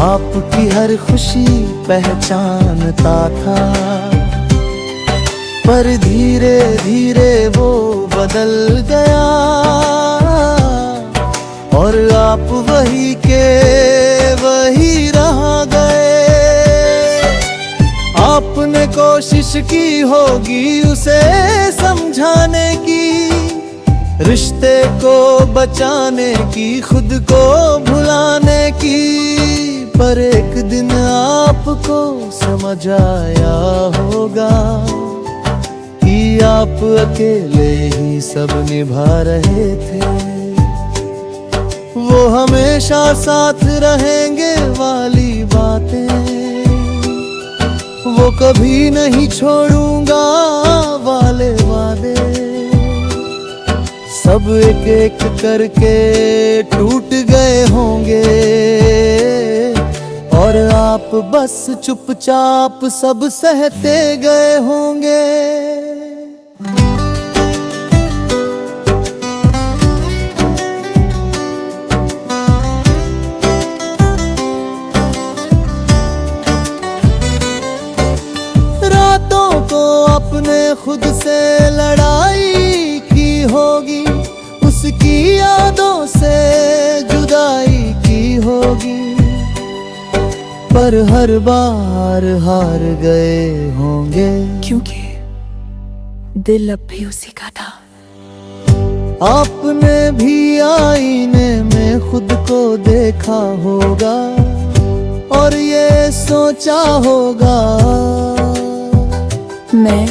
आपकी हर खुशी पहचानता था, पर धीरे धीरे वो बदल गया और आप वही के वही रह गए। आपने कोशिश की होगी उसे समझाने की, रिश्ते को बचाने की, खुद को भुलाने की, पर एक दिन आपको समझ आया होगा कि आप अकेले ही सब निभा रहे थे। वो हमेशा साथ रहेंगे वाली बातें, वो कभी नहीं छोड़ूंगा वाले वादे, सब एक एक करके टूट गए होंगे और आप बस चुपचाप सब सहते गए होंगे। रातों को अपने खुद से लड़ाई की होगी, उसकी यादों से जुदाई की होगी, पर हर बार हार गए होंगे, क्योंकि दिल अब भी उसी का था। आपने भी आईने में खुद को देखा होगा और ये सोचा होगा मैं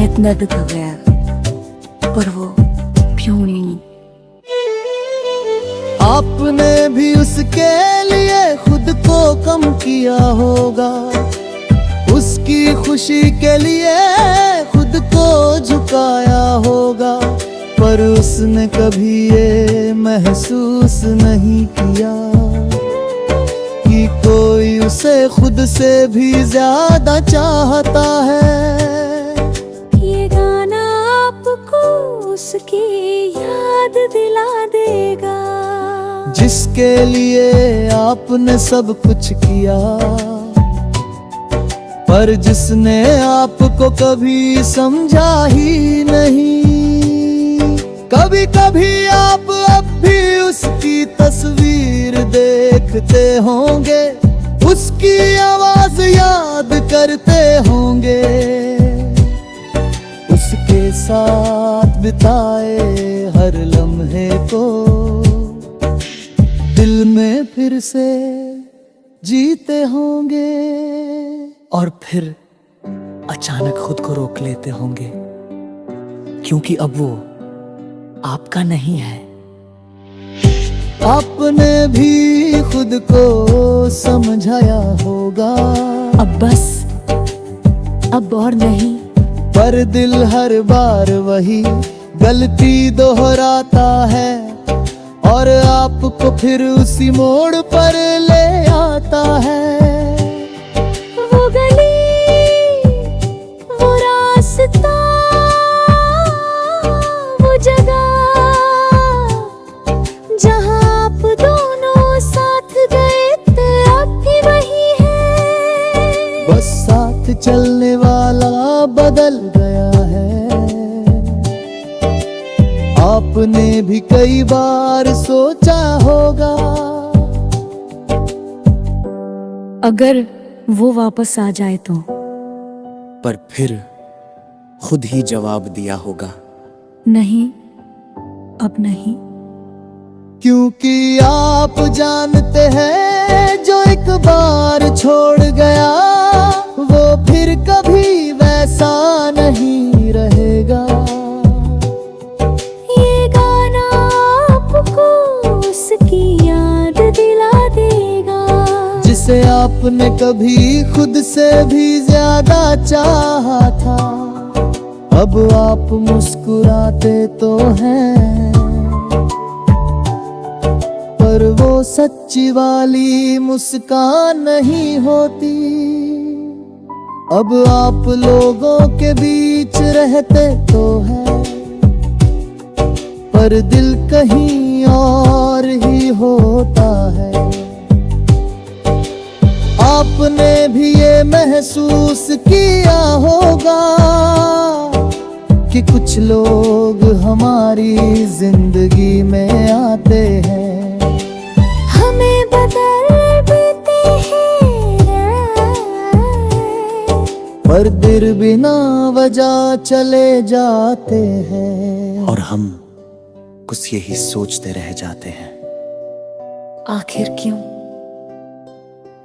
इतना दुख हो गया, पर वो क्यों नहीं। आपने भी उसके लिए खुद को कम किया होगा, उसकी खुशी के लिए खुद को झुकाया होगा, पर उसने कभी ये महसूस नहीं किया कि कोई उसे खुद से भी ज्यादा चाहता है। ये गाना आपको उसकी याद दिला देगा, जिसके लिए आपने सब कुछ किया, पर जिसने आपको कभी समझा ही नहीं। कभी कभी आप अब भी उसकी तस्वीर देखते होंगे, उसकी आवाज याद करते होंगे, उसके साथ बिताए हर लम्हे को दिल में फिर से जीते होंगे, और फिर अचानक खुद को रोक लेते होंगे, क्योंकि अब वो आपका नहीं है। आपने भी खुद को समझाया होगा अब बस, अब और नहीं, पर दिल हर बार वही गलती दोहराता है और आपको फिर उसी मोड़ पर ले आता है। वो गली, वो रास्ता, वो जगह जहाँ आप दोनों साथ गए थे, अब भी वही है। बस साथ चलने वाला बदल गया है। आपने भी कई बार सोचा होगा अगर वो वापस आ जाए तो, पर फिर खुद ही जवाब दिया होगा नहीं, अब नहीं। क्योंकि आप जानते हैं जो एक बार छोड़ गया वो फिर कभी वैसा नहीं रहेगा। ये गाना आपको उसकी याद दिला देगा, जिसे आपने कभी खुद से भी ज्यादा चाहा था। अब आप मुस्कुराते तो हैं, पर वो सच्ची वाली मुस्कान नहीं होती। अब आप लोगों के बीच रहते तो हैं, पर दिल कहीं और ही होता है। ये महसूस किया होगा कि कुछ लोग हमारी जिंदगी में आते हैं, हमें बदल देते हैं, पर फिर बिना वजह चले जाते हैं। और हम कुछ यही सोचते रह जाते हैं, आखिर क्यों?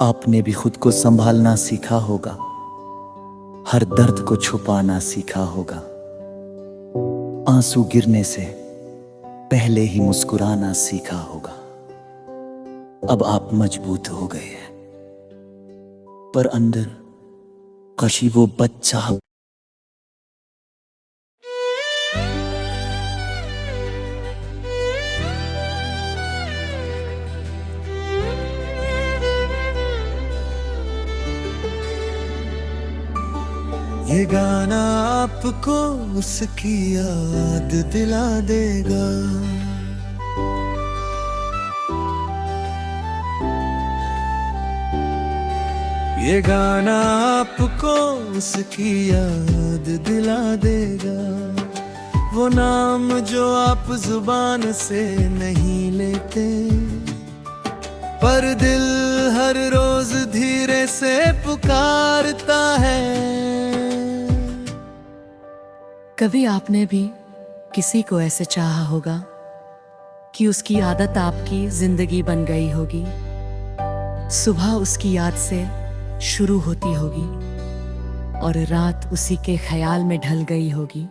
आपने भी खुद को संभालना सीखा होगा, हर दर्द को छुपाना सीखा होगा, आंसू गिरने से पहले ही मुस्कुराना सीखा होगा। अब आप मजबूत हो गए हैं, पर अंदर कशी वो बच्चा। ये गाना आपको उसकी याद दिला देगा, ये गाना आपको उसकी याद दिला देगा। वो नाम जो आप जुबान से नहीं लेते, पर दिल हर रोज धीरे से पुकारता है। कभी आपने भी किसी को ऐसे चाहा होगा कि उसकी आदत आपकी जिंदगी बन गई होगी। सुबह उसकी याद से शुरू होती होगी और रात उसी के ख्याल में ढल गई होगी।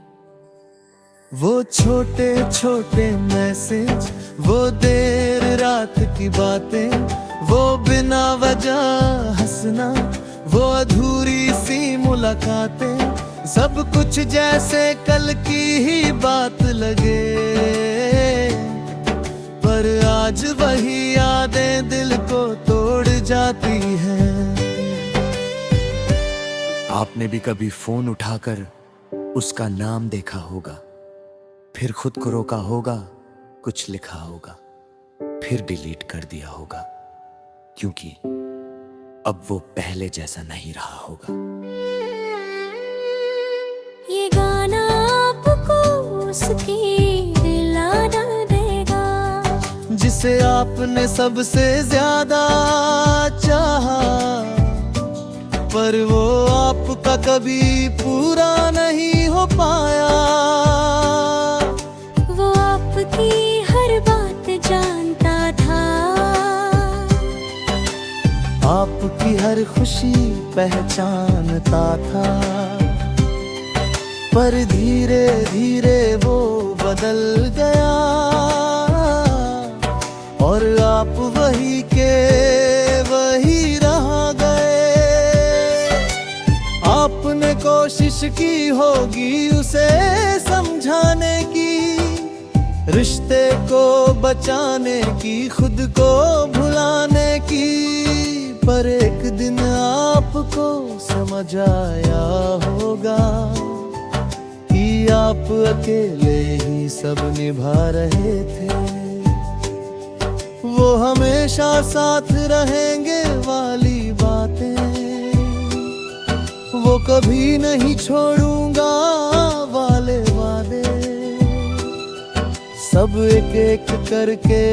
वो छोटे छोटे मैसेज, वो देर रात की बातें, वो बिना वजह हंसना, वो अधूरी सी मुलाकातें, सब कुछ जैसे कल की ही बात लगे, पर आज वही यादें दिल को तोड़ जाती हैं। आपने भी कभी फोन उठाकर उसका नाम देखा होगा, फिर खुद को रोका होगा, कुछ लिखा होगा, फिर डिलीट कर दिया होगा, क्योंकि अब वो पहले जैसा नहीं रहा होगा। ये गाना आपको उसकी दिलाना देगा, जिसे आपने सबसे ज्यादा चाहा, पर वो आपका कभी पूरा नहीं हो पाया। वो आपकी हर बात जानता था, आपकी हर खुशी पहचानता था, पर धीरे धीरे वो बदल गया और आप वही के वही रह गए। आपने कोशिश की होगी उसे समझाने की, रिश्ते को बचाने की, खुद को भुलाने की, पर एक दिन आपको समझ आया होगा कि आप अकेले ही सब निभा रहे थे। वो हमेशा साथ रहेंगे वाली बातें, वो कभी नहीं छोड़ूंगा वाले वादे, सब एक एक करके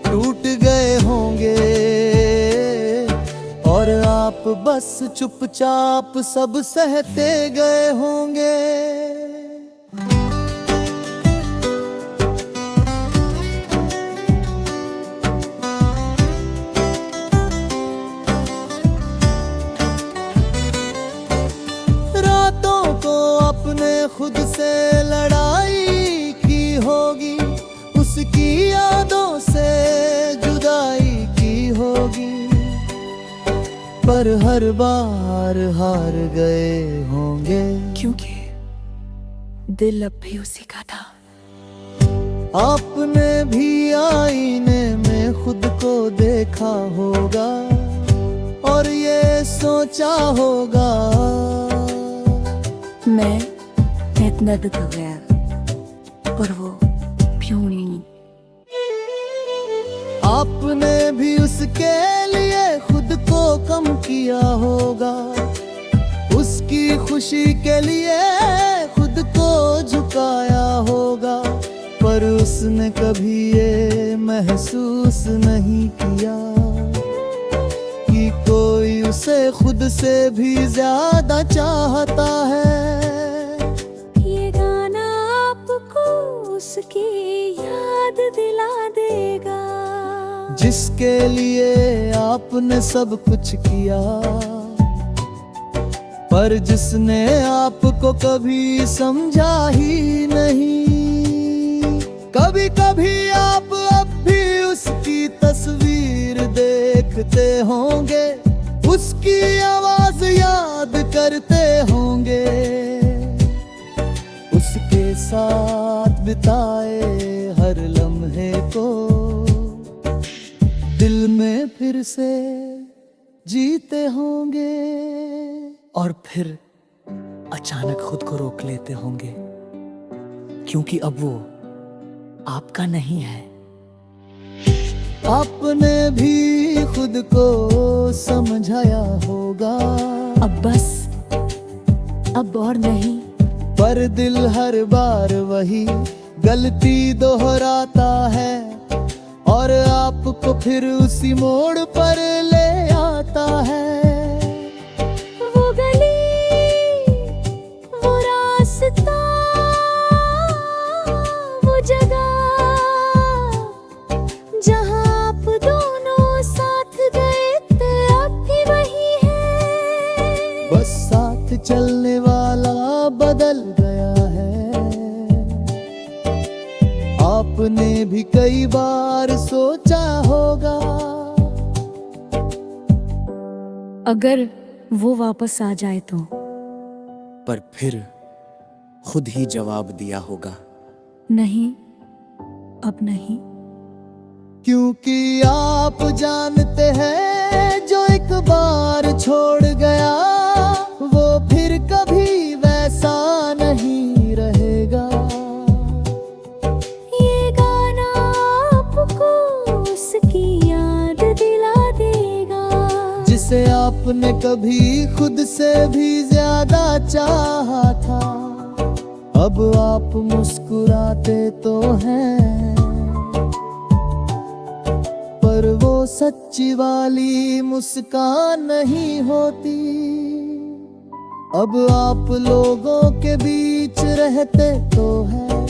टूट गए होंगे और आप बस चुपचाप सब सहते गए होंगे। रातों को अपने खुद से लड़ाई की होगी, उसकी यादों से जुदाई की होगी, पर हर बार हार गए होंगे, क्योंकि दिल अब भी उसी का था। आपने भी आईने में खुद को देखा होगा और ये सोचा होगा, मैं इतना दुख हो गया, पर वो क्यों नहीं। आपने भी उसके लिए खुद को कम किया होगा, खुशी के लिए खुद को झुकाया होगा, पर उसने कभी ये महसूस नहीं किया कि कोई उसे खुद से भी ज्यादा चाहता है। ये गाना आपको उसकी याद दिला देगा, जिसके लिए आपने सब कुछ किया, पर जिसने आपको कभी समझा ही नहीं। कभी कभी आप अब भी उसकी तस्वीर देखते होंगे, उसकी आवाज याद करते होंगे, उसके साथ बिताए हर लम्हे को दिल में फिर से जीते होंगे, और फिर अचानक खुद को रोक लेते होंगे, क्योंकि अब वो आपका नहीं है। आपने भी खुद को समझाया होगा, अब बस, अब और नहीं। पर दिल हर बार वही गलती दोहराता है, और आपको फिर उसी मोड़ पर ले आता है। वो गली, वो रास्ता, वो जगह जहाँ आप दोनों साथ गए थे, अब भी वही है। बस साथ चलने वाला बदल गया है। आपने भी कई बार सोचा होगा, अगर वो वापस आ जाए तो। पर फिर खुद ही जवाब दिया होगा, नहीं, अब नहीं। क्योंकि आप जानते हैं जो एक बार छोड़ गया, वो फिर कभी वैसा नहीं रहेगा। ये गाना आपको उसकी याद दिला देगा, जिसे आपने कभी खुद से भी ज्यादा चाहा था। अब आप मुस्कुराते तो हैं, पर वो सच्ची वाली मुस्कान नहीं होती। अब आप लोगों के बीच रहते तो हैं,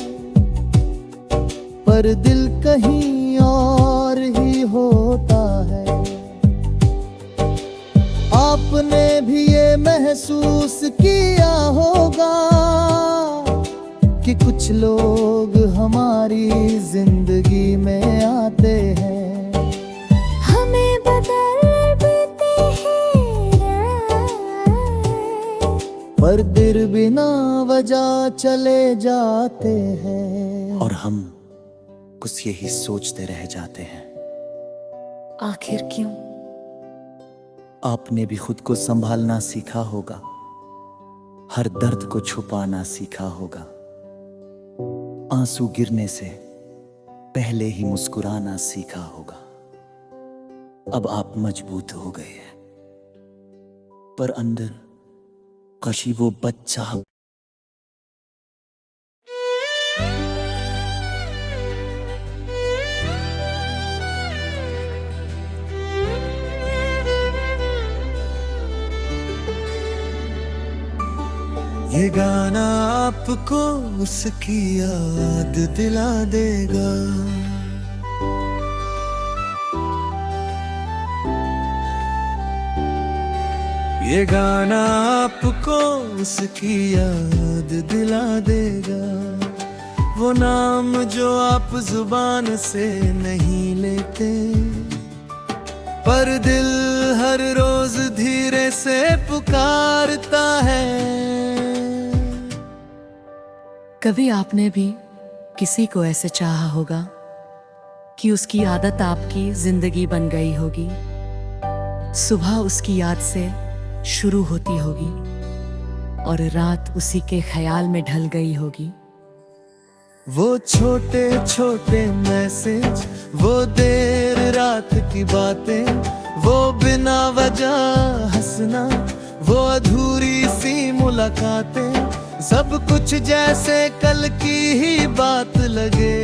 पर दिल कहीं और ही होता है। आपने भी ये महसूस किया होगा कि कुछ लोग हमारी जिंदगी में आते हैं, हमें बदल देते हैं, पर दिल बिना वजह चले जाते हैं, और हम कुछ यही सोचते रह जाते हैं, आखिर क्यों? आपने भी खुद को संभालना सीखा होगा, हर दर्द को छुपाना सीखा होगा, आंसू गिरने से पहले ही मुस्कुराना सीखा होगा। अब आप मजबूत हो गए हैं, पर अंदर कशी वो बच्चा। ये गाना आपको उसकी याद दिला देगा, ये गाना आपको उसकी याद दिला देगा। वो नाम जो आप जुबान से नहीं लेते, पर दिल हर रोज धीरे से पुकारता है। कभी आपने भी किसी को ऐसे चाहा होगा कि उसकी आदत आपकी जिंदगी बन गई होगी। सुबह उसकी याद से शुरू होती होगी और रात उसी के ख्याल में ढल गई होगी। वो छोटे छोटे मैसेज, वो देर रात की बातें, वो बिना वजह हंसना, वो अधूरी सी मुलाकातें, सब कुछ जैसे कल की ही बात लगे,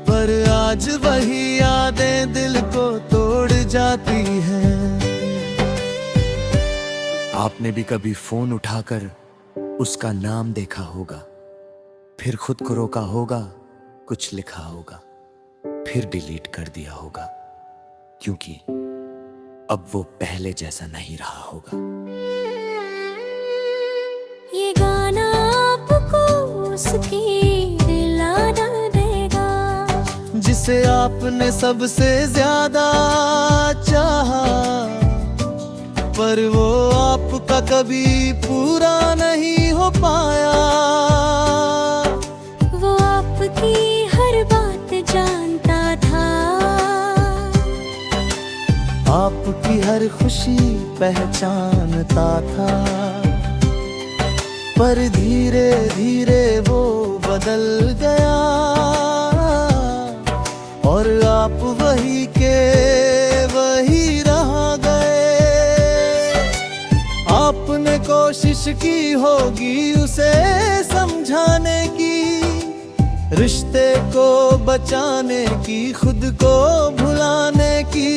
पर आज वही यादें दिल को तोड़ जाती हैं। आपने भी कभी फोन उठाकर उसका नाम देखा होगा, फिर खुद को रोका होगा, कुछ लिखा होगा, फिर डिलीट कर दिया होगा, क्योंकि अब वो पहले जैसा नहीं रहा होगा। ये गाना आपको उसकी दिलाना देगा, जिसे आपने सबसे ज्यादा चाहा, पर वो आपका कभी पूरा नहीं हो पाया। वो आपकी हर बात जानता था, आपकी हर खुशी पहचानता था, पर धीरे धीरे वो बदल गया, और आप वही के वही रह गए। आपने कोशिश की होगी उसे समझाने की, रिश्ते को बचाने की, खुद को भुलाने की,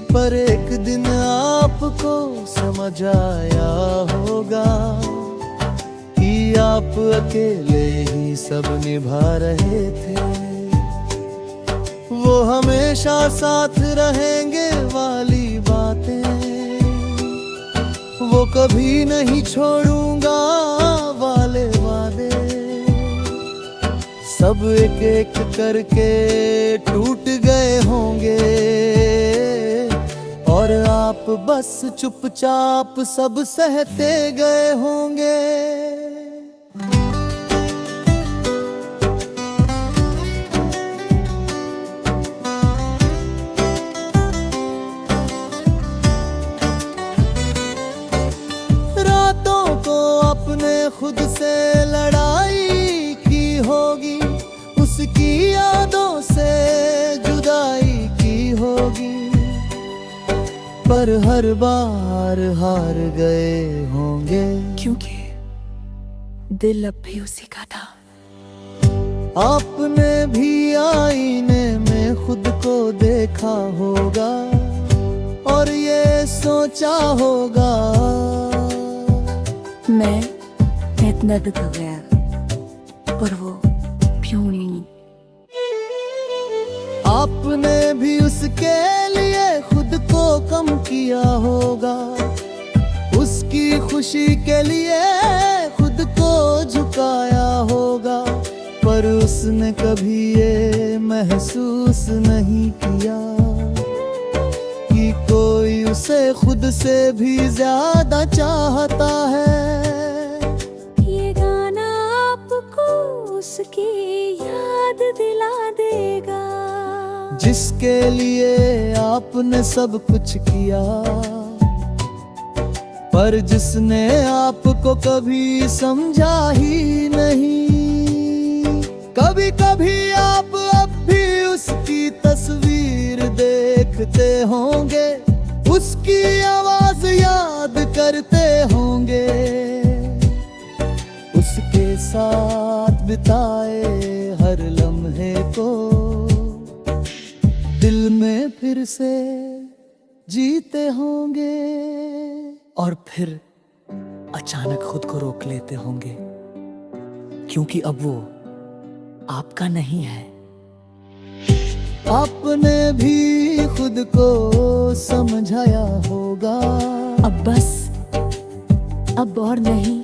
पर एक दिन आपको समझ आया होगा कि आप अकेले ही सब निभा रहे थे। वो हमेशा साथ रहेंगे वाली बातें, वो कभी नहीं छोड़ूंगा वाले वादे, सब एक एक करके टूट गए होंगे, और आप बस चुपचाप सब सहते गए होंगे। रातों को अपने खुद से लड़ाई की होगी, उसकी यादों से जुदाई की होगी, पर हर बार हार गए होंगे, क्योंकि दिल अब भी उसी का था। आपने भी आईने में खुद को देखा होगा, और ये सोचा होगा, मैं इतना दुख हो गया, पर वो क्यों नहीं। आपने भी उसके लिए खुद को कम किया होगा, उसकी खुशी के लिए खुद को झुकाया होगा, पर उसने कभी ये महसूस नहीं किया कि कोई उसे खुद से भी ज्यादा चाहता है। ये गाना आपको उसकी याद दिला देगा, जिसके लिए आपने सब कुछ किया, पर जिसने आपको कभी समझा ही नहीं। कभी कभी आप अब भी उसकी तस्वीर देखते होंगे, उसकी आवाज याद करते होंगे, उसके साथ बिताए हर लम्हे को दिल में फिर से जीते होंगे, और फिर अचानक खुद को रोक लेते होंगे, क्योंकि अब वो आपका नहीं है। आपने भी खुद को समझाया होगा, अब बस, अब और नहीं।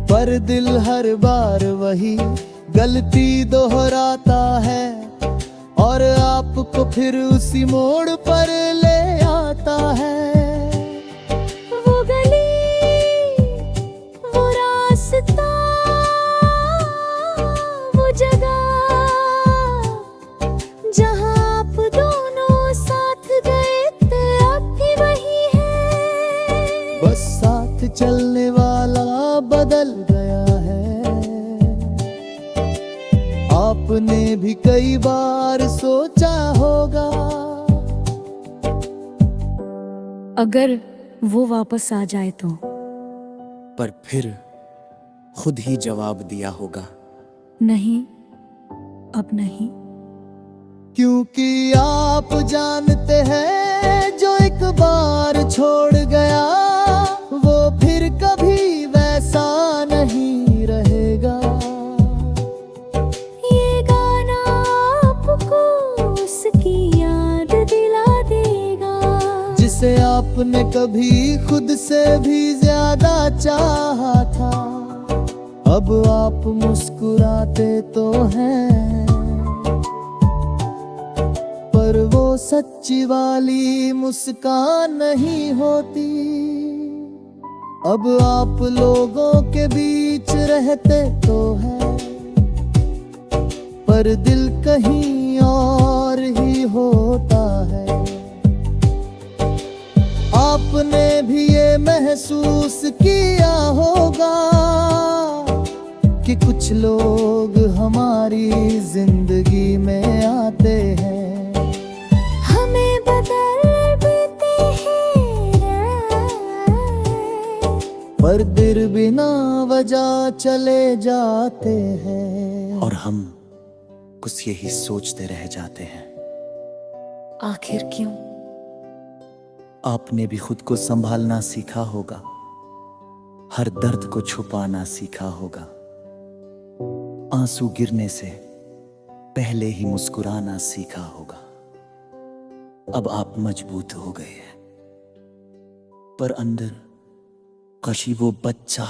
पर दिल हर बार वही गलती दोहराता है, और आपको फिर उसी मोड़ पर ले आता है। वो गली, वो रास्ता, वो जगह जहाँ आप दोनों साथ गए थे, अब भी वही है। बस साथ चलने वाला बदल गया है। आपने भी कई बार सोचा होगा, अगर वो वापस आ जाए तो। पर फिर खुद ही जवाब दिया होगा, नहीं, अब नहीं। क्योंकि आप जानते हैं जो एक बार छोड़ गया वो फिर कभी वैसा नहीं रहेगा। ये गाना आपको उसकी याद दिला देगा जिसे आपने कभी खुद से भी ज्यादा चाहा था। अब आप मुस्कुराते तो हैं पर वो सच्ची वाली मुस्कान नहीं होती। अब आप लोगों के बीच रहते तो हैं पर दिल कहीं और ही होता है। आपने भी ये महसूस किया होगा कि कुछ लोग हमारी जिंदगी में आते हैं, हमें बदल देते हैं पर दिल बिना वजह चले जाते हैं। और हम कुछ यही सोचते रह जाते हैं, आखिर क्यों? आपने भी खुद को संभालना सीखा होगा, हर दर्द को छुपाना सीखा होगा, आंसू गिरने से पहले ही मुस्कुराना सीखा होगा। अब आप मजबूत हो गए हैं पर अंदर कशी वो बच्चा